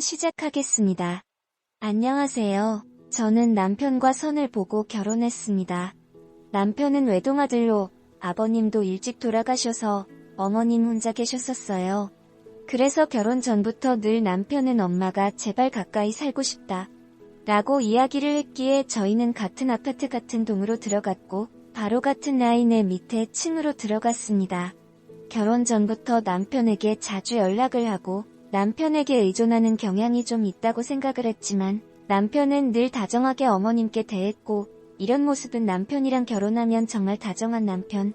시작하겠습니다. 안녕하세요. 저는 남편과 선을 보고 결혼했습니다. 남편은 외동아들로 아버님도 일찍 돌아가셔서 어머님 혼자 계셨었어요. 그래서 결혼 전부터 늘 남편은 엄마가 제발 가까이 살고 싶다 라고 이야기를 했기에 저희는 같은 아파트 같은 동으로 들어갔고 바로 같은 라인의 밑에 층으로 들어갔습니다. 결혼 전부터 남편에게 자주 연락을 하고 남편에게 의존하는 경향이 좀 있다고 생각을 했지만 남편은 늘 다정하게 어머님께 대했고 이런 모습은 남편이랑 결혼하면 정말 다정한 남편,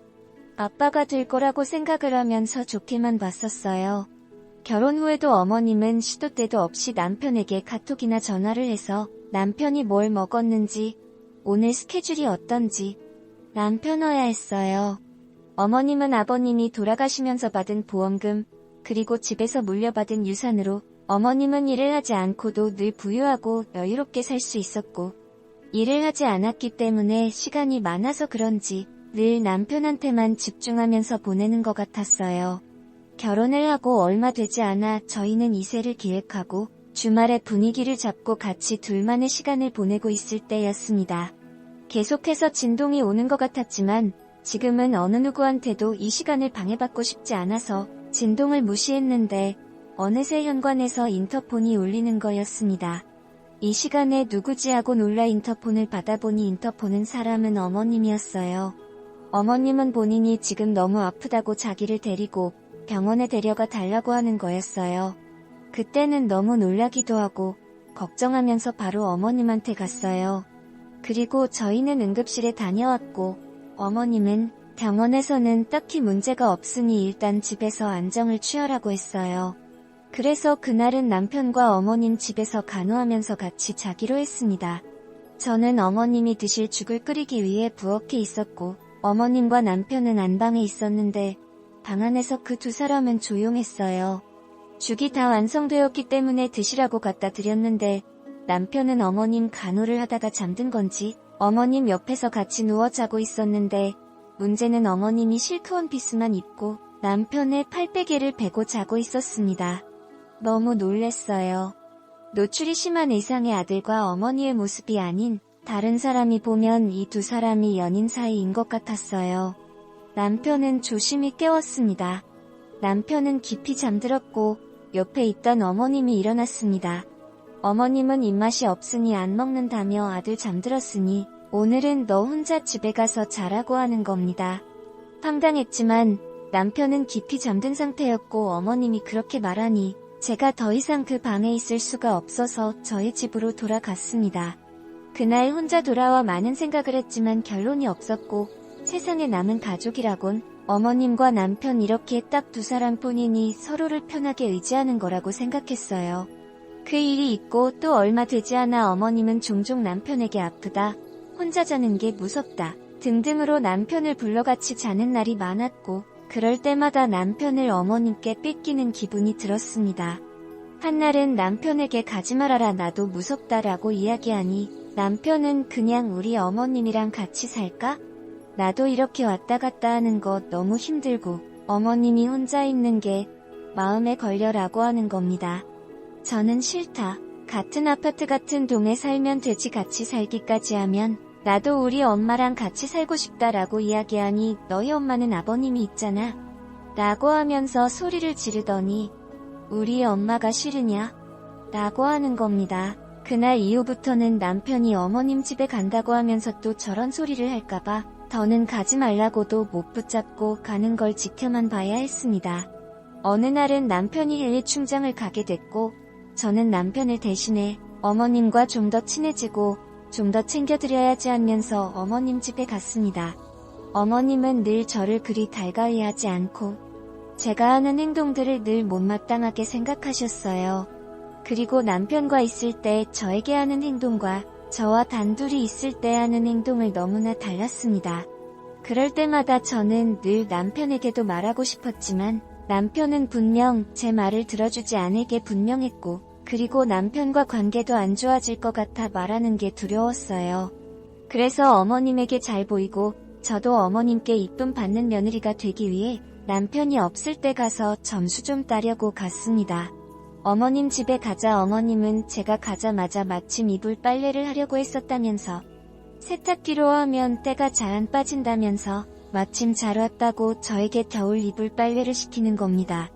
아빠가 될 거라고 생각을 하면서 좋게만 봤었어요. 결혼 후에도 어머님은 시도 때도 없이 남편에게 카톡이나 전화를 해서 남편이 뭘 먹었는지, 오늘 스케줄이 어떤지 남편어야 했어요. 어머님은 아버님이 돌아가시면서 받은 보험금, 그리고 집에서 물려받은 유산으로 어머님은 일을 하지 않고도 늘 부유하고 여유롭게 살 수 있었고 일을 하지 않았기 때문에 시간이 많아서 그런지 늘 남편한테만 집중하면서 보내는 것 같았어요. 결혼을 하고 얼마 되지 않아 저희는 이세를 기획하고 주말에 분위기를 잡고 같이 둘만의 시간을 보내고 있을 때였습니다. 계속해서 진동이 오는 것 같았지만 지금은 어느 누구한테도 이 시간을 방해받고 싶지 않아서 진동을 무시했는데 어느새 현관에서 인터폰이 울리는 거였습니다. 이 시간에 누구지 하고 놀라 인터폰을 받아보니 인터폰은 사람은 어머님이었어요. 어머님은 본인이 지금 너무 아프다고 자기를 데리고 병원에 데려가 달라고 하는 거였어요. 그때는 너무 놀라기도 하고 걱정하면서 바로 어머님한테 갔어요. 그리고 저희는 응급실에 다녀왔고 어머님은 병원에서는 딱히 문제가 없으니 일단 집에서 안정을 취하라고 했어요. 그래서 그날은 남편과 어머님 집에서 간호하면서 같이 자기로 했습니다. 저는 어머님이 드실 죽을 끓이기 위해 부엌에 있었고 어머님과 남편은 안방에 있었는데 방 안에서 그 두 사람은 조용했어요. 죽이 다 완성되었기 때문에 드시라고 갖다 드렸는데 남편은 어머님 간호를 하다가 잠든 건지 어머님 옆에서 같이 누워 자고 있었는데 문제는 어머님이 실크 원피스만 입고 남편의 팔베개를 베고 자고 있었습니다. 너무 놀랬어요. 노출이 심한 의상의 아들과 어머니의 모습이 아닌 다른 사람이 보면 이 두 사람이 연인 사이인 것 같았어요. 남편은 조심히 깨웠습니다. 남편은 깊이 잠들었고 옆에 있던 어머님이 일어났습니다. 어머님은 입맛이 없으니 안 먹는다며 아들 잠들었으니 오늘은 너 혼자 집에 가서 자라고 하는 겁니다. 황당했지만 남편은 깊이 잠든 상태였고 어머님이 그렇게 말하니 제가 더 이상 그 방에 있을 수가 없어서 저희 집으로 돌아갔습니다. 그날 혼자 돌아와 많은 생각을 했지만 결론이 없었고 세상에 남은 가족이라곤 어머님과 남편 이렇게 딱 두 사람뿐이니 서로를 편하게 의지하는 거라고 생각했어요. 그 일이 있고 또 얼마 되지 않아 어머님은 종종 남편에게 아프다, 혼자 자는 게 무섭다 등등으로 남편을 불러 같이 자는 날이 많았고 그럴 때마다 남편을 어머님께 뺏기는 기분이 들었습니다. 한날은 남편에게 가지 말아라 나도 무섭다라고 이야기하니 남편은 그냥 우리 어머님이랑 같이 살까? 나도 이렇게 왔다 갔다 하는 거 너무 힘들고 어머님이 혼자 있는 게 마음에 걸려라고 하는 겁니다. 저는 싫다. 같은 아파트 같은 동에 살면 되지 같이 살기까지 하면 나도 우리 엄마랑 같이 살고 싶다라고 이야기하니 너희 엄마는 아버님이 있잖아 라고 하면서 소리를 지르더니 우리 엄마가 싫으냐? 라고 하는 겁니다. 그날 이후부터는 남편이 어머님 집에 간다고 하면서 또 저런 소리를 할까봐 더는 가지 말라고도 못 붙잡고 가는 걸 지켜만 봐야 했습니다. 어느 날은 남편이 헬리 충장을 가게 됐고 저는 남편을 대신해 어머님과 좀 더 친해지고 좀 더 챙겨드려야지 하면서 어머님 집에 갔습니다. 어머님은 늘 저를 그리 달가이 하지 않고 제가 하는 행동들을 늘 못마땅하게 생각하셨어요. 그리고 남편과 있을 때 저에게 하는 행동과 저와 단둘이 있을 때 하는 행동을 너무나 달랐습니다. 그럴 때마다 저는 늘 남편에게도 말하고 싶었지만 남편은 분명 제 말을 들어주지 않을 게 분명했고 그리고 남편과 관계도 안 좋아질 것 같아 말하는 게 두려웠어요. 그래서 어머님에게 잘 보이고 저도 어머님께 이쁨 받는 며느리가 되기 위해 남편이 없을 때 가서 점수 좀 따려고 갔습니다. 어머님 집에 가자. 어머님은 제가 가자마자 마침 이불 빨래를 하려고 했었다면서 세탁기로 하면 때가 잘 안 빠진다면서 마침 잘 왔다고 저에게 겨울 이불 빨래를 시키는 겁니다.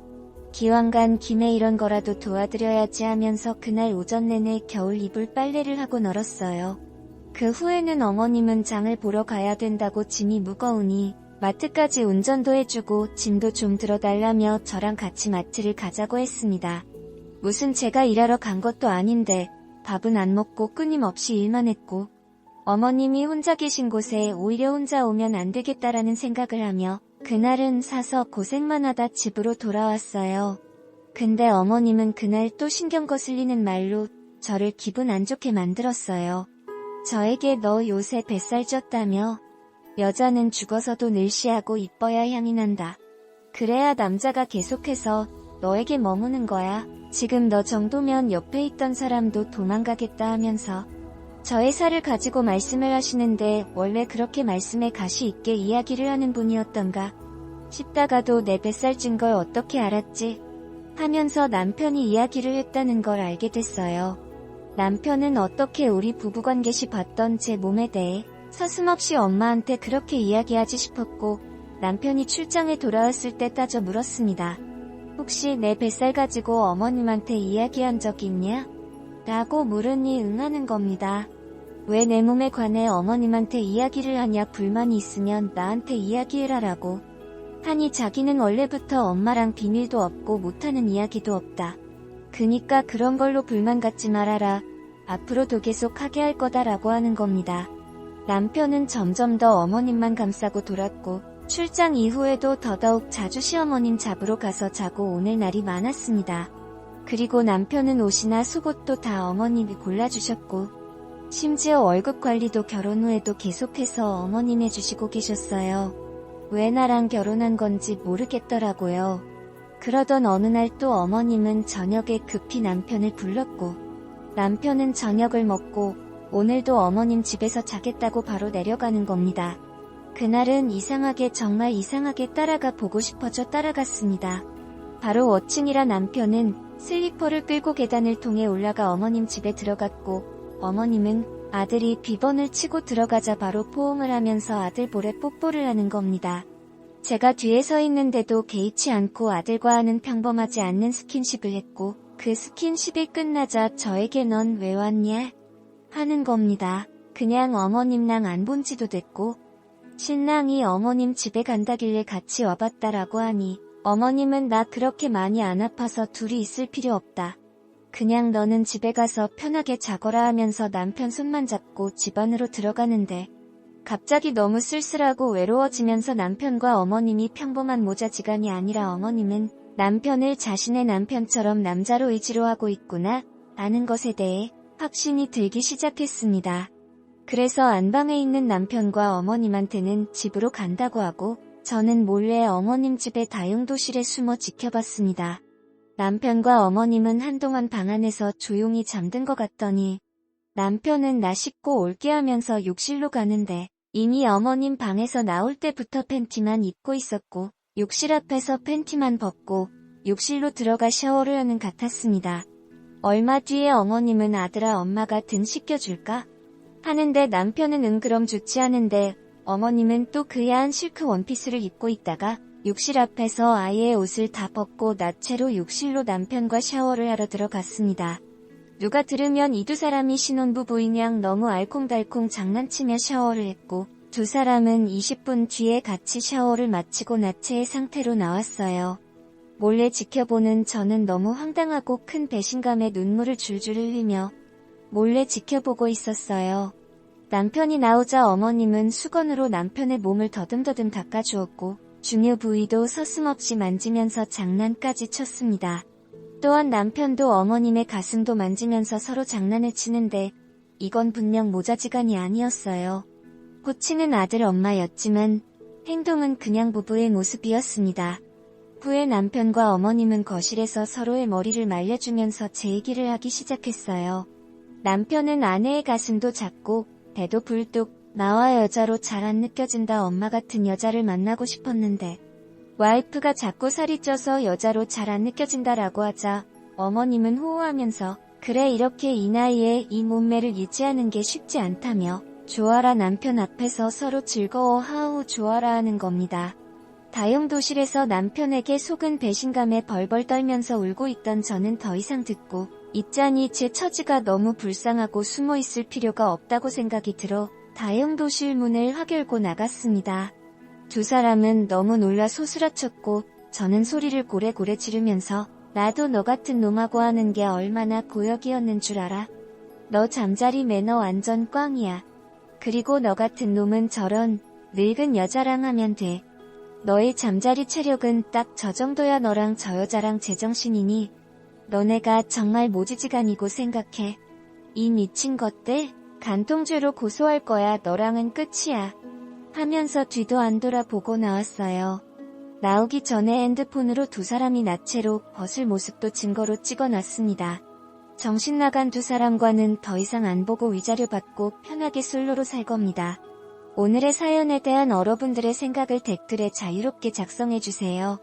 기왕 간 김에 이런 거라도 도와드려야지 하면서 그날 오전 내내 겨울 이불 빨래를 하고 널었어요. 그 후에는 어머님은 장을 보러 가야 된다고 짐이 무거우니 마트까지 운전도 해주고 짐도 좀 들어달라며 저랑 같이 마트를 가자고 했습니다. 무슨 제가 일하러 간 것도 아닌데 밥은 안 먹고 끊임없이 일만 했고 어머님이 혼자 계신 곳에 오히려 혼자 오면 안 되겠다라는 생각을 하며 그날은 사서 고생만 하다 집으로 돌아왔어요. 근데 어머님은 그날 또 신경 거슬리는 말로 저를 기분 안 좋게 만들었어요. 저에게 너 요새 뱃살 쪘다며? 여자는 죽어서도 늘씨하고 이뻐야 향이 난다. 그래야 남자가 계속해서 너에게 머무는 거야. 지금 너 정도면 옆에 있던 사람도 도망가겠다 하면서 저의 살을 가지고 말씀을 하시는데 원래 그렇게 말씀에 가시 있게 이야기를 하는 분이었던가 싶다가도 내 뱃살 찐 걸 어떻게 알았지? 하면서 남편이 이야기를 했다는 걸 알게 됐어요. 남편은 어떻게 우리 부부관계시 봤던 제 몸에 대해 서슴없이 엄마한테 그렇게 이야기하지 싶었고 남편이 출장에 돌아왔을 때 따져 물었습니다. 혹시 내 뱃살 가지고 어머님한테 이야기한 적 있냐? 라고 물으니 응하는 겁니다. 왜 내 몸에 관해 어머님한테 이야기를 하냐 불만이 있으면 나한테 이야기해라라고 하니 자기는 원래부터 엄마랑 비밀도 없고 못하는 이야기도 없다. 그니까 그런 걸로 불만 갖지 말아라. 앞으로도 계속 하게 할 거다라고 하는 겁니다. 남편은 점점 더 어머님만 감싸고 돌았고 출장 이후에도 더더욱 자주 시어머님 잡으러 가서 자고 오늘 날이 많았습니다. 그리고 남편은 옷이나 속옷도 다 어머님이 골라주셨고 심지어 월급 관리도 결혼 후에도 계속해서 어머님 해주시고 계셨어요. 왜 나랑 결혼한 건지 모르겠더라고요. 그러던 어느 날 또 어머님은 저녁에 급히 남편을 불렀고 남편은 저녁을 먹고 오늘도 어머님 집에서 자겠다고 바로 내려가는 겁니다. 그날은 이상하게 정말 이상하게 따라가 보고 싶어져 따라갔습니다. 바로 5층이라 남편은 슬리퍼를 끌고 계단을 통해 올라가 어머님 집에 들어갔고 어머님은 아들이 비번을 치고 들어가자 바로 포옹을 하면서 아들 볼에 뽀뽀를 하는 겁니다. 제가 뒤에 서 있는데도 개의치 않고 아들과 하는 평범하지 않는 스킨십을 했고 그 스킨십이 끝나자 저에게 넌 왜 왔냐? 하는 겁니다. 그냥 어머님랑 안 본 지도 됐고 신랑이 어머님 집에 간다길래 같이 와봤다라고 하니 어머님은 나 그렇게 많이 안 아파서 둘이 있을 필요 없다. 그냥 너는 집에 가서 편하게 자거라 하면서 남편 손만 잡고 집 안으로 들어가는데 갑자기 너무 쓸쓸하고 외로워지면서 남편과 어머님이 평범한 모자지간이 아니라 어머님은 남편을 자신의 남편처럼 남자로 의지로 하고 있구나 라는 것에 대해 확신이 들기 시작했습니다. 그래서 안방에 있는 남편과 어머님한테는 집으로 간다고 하고 저는 몰래 어머님 집의 다용도실에 숨어 지켜봤습니다. 남편과 어머님은 한동안 방 안에서 조용히 잠든 것 같더니 남편은 나 씻고 올게 하면서 욕실로 가는데 이미 어머님 방에서 나올 때부터 팬티만 입고 있었고 욕실 앞에서 팬티만 벗고 욕실로 들어가 샤워를 하는 같았습니다. 얼마 뒤에 어머님은 아들아 엄마가 등 씻겨줄까? 하는데 남편은 응 그럼 좋지 하는데 어머님은 또 그 야한 실크 원피스를 입고 있다가 욕실 앞에서 아예 옷을 다 벗고 나체로 욕실로 남편과 샤워를 하러 들어갔습니다. 누가 들으면 이 두 사람이 신혼부부인 양 너무 알콩달콩 장난치며 샤워를 했고 두 사람은 20분 뒤에 같이 샤워를 마치고 나체의 상태로 나왔어요. 몰래 지켜보는 저는 너무 황당하고 큰 배신감에 눈물을 줄줄 흘리며 몰래 지켜보고 있었어요. 남편이 나오자 어머님은 수건으로 남편의 몸을 더듬더듬 닦아주었고 중요 부위도 서슴없이 만지면서 장난까지 쳤습니다. 또한 남편도 어머님의 가슴도 만지면서 서로 장난을 치는데 이건 분명 모자지간이 아니었어요. 호칭은 아들 엄마였지만 행동은 그냥 부부의 모습이었습니다. 후에 남편과 어머님은 거실에서 서로의 머리를 말려주면서 제 얘기를 하기 시작했어요. 남편은 아내의 가슴도 작고 배도 불뚝 나와 여자로 잘 안 느껴진다 엄마 같은 여자를 만나고 싶었는데 와이프가 자꾸 살이 쪄서 여자로 잘 안 느껴진다라고 하자 어머님은 호호하면서 그래 이렇게 이 나이에 이 몸매를 유지하는 게 쉽지 않다며 좋아라 남편 앞에서 서로 즐거워하우 좋아라 하는 겁니다. 다용도실에서 남편에게 속은 배신감에 벌벌 떨면서 울고 있던 저는 더 이상 듣고 있자니 제 처지가 너무 불쌍하고 숨어있을 필요가 없다고 생각이 들어 다용도실 문을 확 열고 나갔습니다. 두 사람은 너무 놀라 소스라쳤고 저는 소리를 고래고래 지르면서 나도 너 같은 놈하고 하는 게 얼마나 고역이었는 줄 알아? 너 잠자리 매너 완전 꽝이야. 그리고 너 같은 놈은 저런 늙은 여자랑 하면 돼. 너의 잠자리 체력은 딱 저 정도야. 너랑 저 여자랑 제정신이니? 너네가 정말 모지지간이고 생각해. 이 미친 것들 간통죄로 고소할 거야. 너랑은 끝이야. 하면서 뒤도 안 돌아보고 나왔어요. 나오기 전에 핸드폰으로 두 사람이 나체로 벗을 모습도 증거로 찍어놨습니다. 정신 나간 두 사람과는 더 이상 안 보고 위자료 받고 편하게 솔로로 살 겁니다. 오늘의 사연에 대한 여러분들의 생각을 댓글에 자유롭게 작성해주세요.